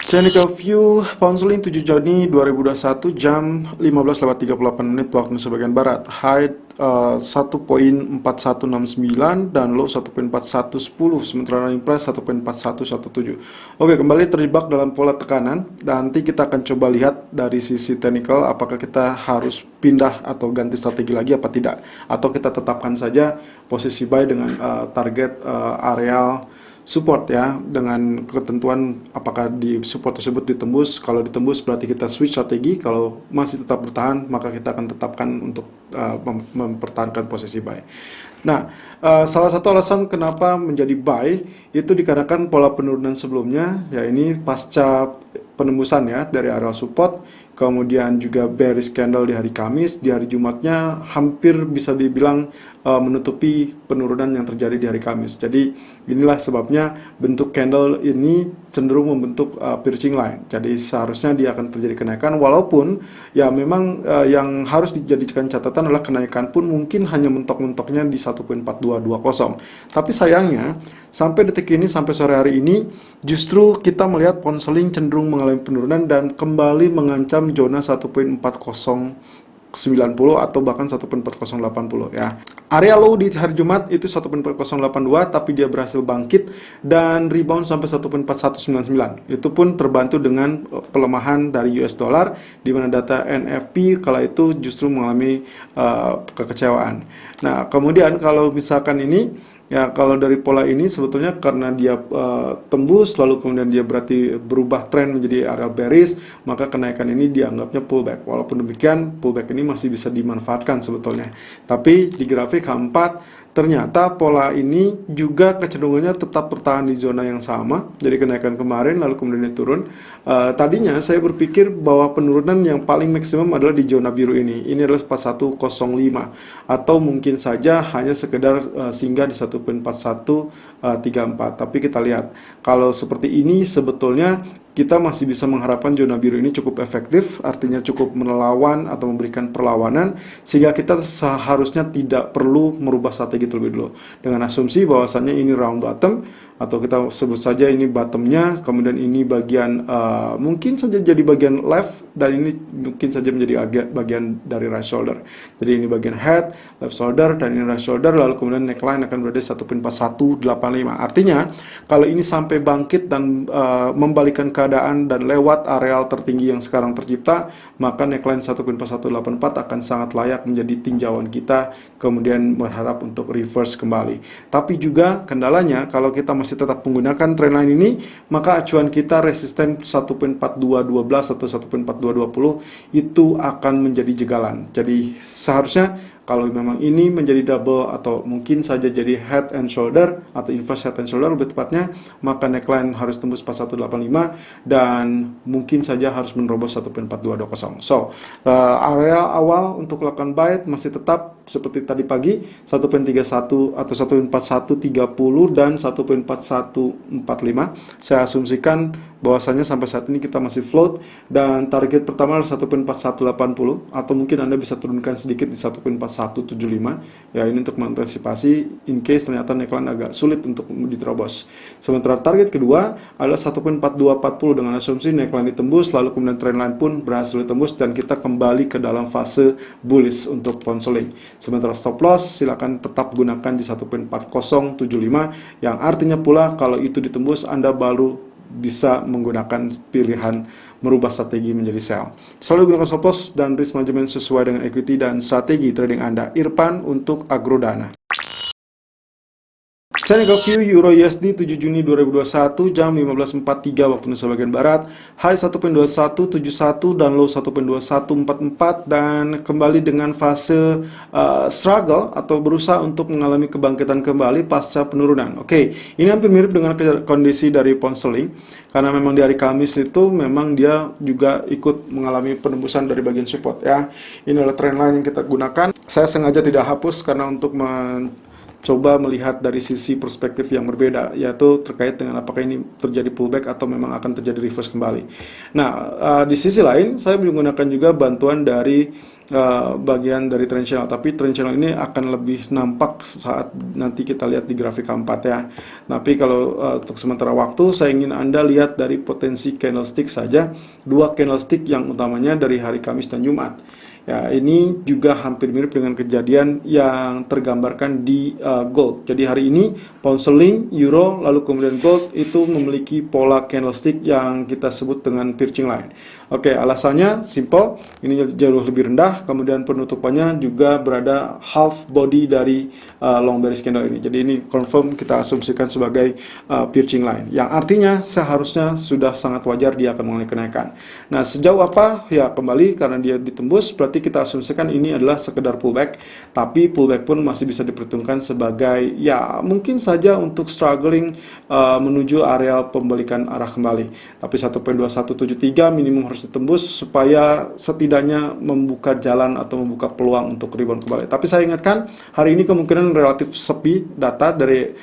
Technical View Counseling 7 Juni 2021 jam 15:38 waktu Indonesia bagian Barat. High 1.4169 dan low 1.4110, sementara running price 1.4117. Oke, kembali terjebak dalam pola tekanan. Dan nanti kita akan coba lihat dari sisi technical apakah kita harus pindah atau ganti strategi lagi apa tidak, atau kita tetapkan saja posisi buy dengan target area support ya, dengan ketentuan apakah di support tersebut ditembus. Kalau ditembus berarti kita switch strategi, kalau masih tetap bertahan maka kita akan tetapkan untuk mempertahankan posisi buy. Nah, salah satu alasan kenapa menjadi buy itu dikarenakan pola penurunan sebelumnya, ya ini pasca penembusan ya dari area support, kemudian juga bearish candle di hari Kamis, di hari Jumatnya hampir bisa dibilang menutupi penurunan yang terjadi di hari Kamis. Jadi inilah sebabnya bentuk candle ini cenderung membentuk piercing line. Jadi seharusnya dia akan terjadi kenaikan, walaupun ya memang yang harus dijadikan catatan adalah kenaikan pun mungkin hanya mentok-mentoknya di 1.4220. Tapi sayangnya sampai detik ini, sampai sore hari ini, justru kita melihat pound sterling cenderung mengalami penurunan dan kembali mengancam zona 1.4090 atau bahkan 1.4080 ya. Area low di hari Jumat itu 1.4082, tapi dia berhasil bangkit dan rebound sampai 1.4199. Itu pun terbantu dengan pelemahan dari US dollar, di mana data NFP kala itu justru mengalami kekecewaan. Nah, kemudian kalau misalkan ini ya, kalau dari pola ini sebetulnya karena dia tembus lalu kemudian dia berarti berubah tren menjadi area bearish, maka kenaikan ini dianggapnya pullback. Walaupun demikian, pullback ini masih bisa dimanfaatkan sebetulnya. Tapi di grafik H4 ternyata pola ini juga kecenderungannya tetap bertahan di zona yang sama. Jadi kenaikan kemarin lalu kemudian dia turun. Tadinya saya berpikir bahwa penurunan yang paling maksimum adalah di zona biru ini. Ini adalah 4105, atau mungkin saja hanya sekedar singgah di 1.4134. Tapi kita lihat kalau seperti ini sebetulnya kita masih bisa mengharapkan zona biru ini cukup efektif, artinya cukup melawan atau memberikan perlawanan, sehingga kita seharusnya tidak perlu merubah strategi terlebih dulu. Dengan asumsi bahwasannya ini round bottom, atau kita sebut saja ini bottomnya, kemudian ini bagian mungkin saja jadi bagian left, dan ini mungkin saja menjadi bagian dari right shoulder. Jadi ini bagian head, left shoulder, dan ini right shoulder, lalu kemudian neckline akan berada di 1.4185. Artinya kalau ini sampai bangkit dan membalikkan keadaan dan lewat areal tertinggi yang sekarang tercipta, maka neckline 1.4184 akan sangat layak menjadi tinjauan kita, kemudian berharap untuk reverse kembali. Tapi juga kendalanya kalau kita masih tetap menggunakan trendline ini, maka acuan kita resisten 1.4212 atau 1.4220 itu akan menjadi jegalan. Jadi seharusnya kalau memang ini menjadi double atau mungkin saja jadi head and shoulder atau inverse head and shoulder lebih tepatnya, maka neckline harus tembus 4185 dan mungkin saja harus menerobos 1.4220. So, area awal untuk lakukan buy masih tetap seperti tadi pagi 1.31 atau 1.4130 dan 1.4145. Saya asumsikan bahwasanya sampai saat ini kita masih float dan target pertama adalah 1.4180, atau mungkin Anda bisa turunkan sedikit di 1.4175 ya, ini untuk mengantisipasi in case ternyata neckline agak sulit untuk diterobos. Sementara target kedua adalah 1.4240 dengan asumsi neckline ditembus lalu kemudian trendline pun berhasil ditembus dan kita kembali ke dalam fase bullish untuk pound sterling. Sementara stop loss silakan tetap gunakan di 1.4075, yang artinya pula kalau itu ditembus Anda baru bisa menggunakan pilihan merubah strategi menjadi sell. Selalu gunakan stop loss dan risk management sesuai dengan equity dan strategi trading Anda. Irfan untuk Agrodana. Technical View Euro USD 7 Juni 2021 jam 15.43 waktu Indonesia bagian Barat. High 1.2171 dan low 1.2144, dan kembali dengan fase struggle atau berusaha untuk mengalami kebangkitan kembali pasca penurunan. Oke, ini hampir mirip dengan kondisi dari pound sterling karena memang di hari Kamis itu memang dia juga ikut mengalami penembusan dari bagian support ya. Ini adalah trendline yang kita gunakan. Saya sengaja tidak hapus karena untuk coba melihat dari sisi perspektif yang berbeda, yaitu terkait dengan apakah ini terjadi pullback atau memang akan terjadi reverse kembali. Nah, di sisi lain saya menggunakan juga bantuan dari bagian dari trend channel, tapi trend channel ini akan lebih nampak saat nanti kita lihat di grafik keempat ya. Tapi kalau untuk sementara waktu saya ingin Anda lihat dari potensi candlestick saja, dua candlestick yang utamanya dari hari Kamis dan Jumat. Ya, ini juga hampir mirip dengan kejadian yang tergambarkan di gold. Jadi hari ini pound sterling, euro, lalu kemudian gold itu memiliki pola candlestick yang kita sebut dengan pitching line. Oke, alasannya simple, ini jauh lebih rendah, kemudian penutupannya juga berada half body dari long bearish candle ini. Jadi ini confirm kita asumsikan sebagai pitching line, yang artinya seharusnya sudah sangat wajar dia akan mengalami kenaikan. Nah, sejauh apa? Ya, kembali karena dia ditembus, berarti kita asumsikan ini adalah sekedar pullback, tapi pullback pun masih bisa diperhitungkan sebagai ya mungkin saja untuk struggling menuju area pembalikan arah kembali. Tapi 1.2173 minimum harus ditembus supaya setidaknya membuka jalan atau membuka peluang untuk rebound kembali. Tapi saya ingatkan, hari ini kemungkinan relatif sepi data dari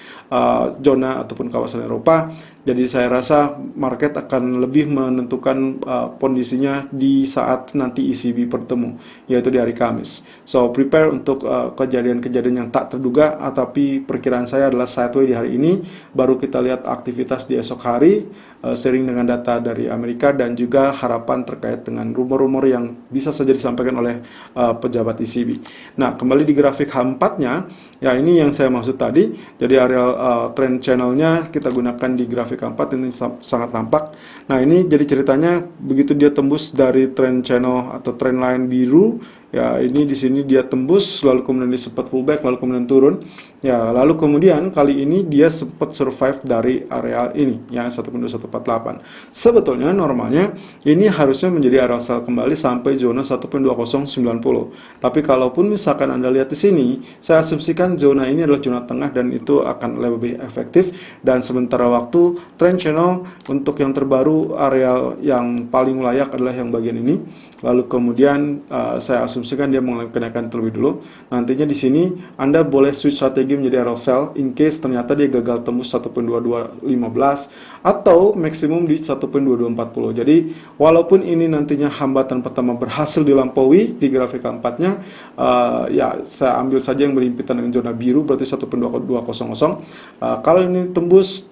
zona ataupun kawasan Eropa. Jadi saya rasa market akan lebih menentukan kondisinya di saat nanti ECB bertemu, yaitu di hari Kamis. So prepare untuk kejadian-kejadian yang tak terduga, tapi perkiraan saya adalah sideways di hari ini. Baru kita lihat aktivitas di esok hari, seiring dengan data dari Amerika dan juga harapan terkait dengan rumor-rumor yang bisa saja disampaikan oleh pejabat ECB. Nah, kembali di grafik H4-nya, ya ini yang saya maksud tadi. Jadi area trend channel-nya kita gunakan di grafik H4, ini sangat nampak. Nah, ini jadi ceritanya begitu dia tembus dari trend channel atau trend line biru, ya ini di sini dia tembus, lalu kemudian dia sempat pullback, lalu kemudian turun. Ya, lalu kemudian kali ini dia sempat survive dari area ini, yang 1.2148. Sebetulnya normalnya ini harusnya menjadi area sell kembali sampai zona 1.2090. Tapi kalaupun misalkan Anda lihat di sini, saya asumsikan zona ini adalah zona tengah dan itu akan lebih efektif. Dan sementara waktu trend channel untuk yang terbaru, area yang paling layak adalah yang bagian ini. Lalu kemudian saya asumsikan dia mengalami kenaikan terlebih dulu. Nantinya di sini Anda boleh switch strategi menjadi area sell in case ternyata dia gagal tembus 1.2215 atau maksimum di 1.2240. Jadi walaupun ini nantinya hambatan pertama berhasil dilampaui di grafik keempatnya, ya saya ambil saja yang berhimpitan dengan zona biru, berarti 1.2200. Kalau ini tembus,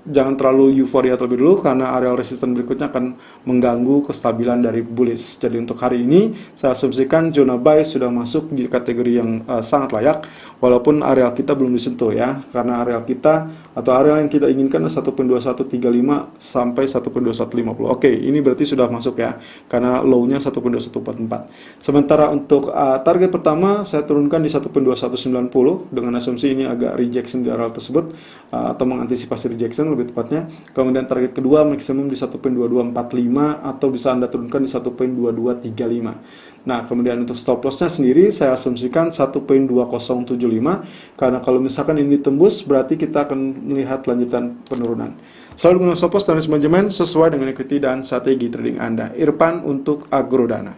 jangan terlalu euforia terlebih dulu karena area resisten berikutnya akan mengganggu kestabilan dari bullish. Jadi untuk hari ini saya asumsikan zona buy sudah masuk di kategori yang sangat layak, walaupun area kita belum disentuh ya, karena area kita atau area yang kita inginkan adalah 1.2135 sampai 1.2150. Oke, ini berarti sudah masuk ya, karena low-nya 1.2144. Sementara untuk target pertama saya turunkan di 1.2190 dengan asumsi ini agak rejection di area tersebut atau mengantisipasi rejection lebih tepatnya. Kemudian target kedua maksimum di 1.2245 atau bisa Anda turunkan di 1.2235. Nah, kemudian untuk stop loss-nya sendiri saya asumsikan 1.2075, karena kalau misalkan ini tembus berarti kita akan melihat lanjutan penurunan. Selalu gunakan stop loss dan risk management sesuai dengan equity dan strategi trading Anda. Irfan untuk Agrodana.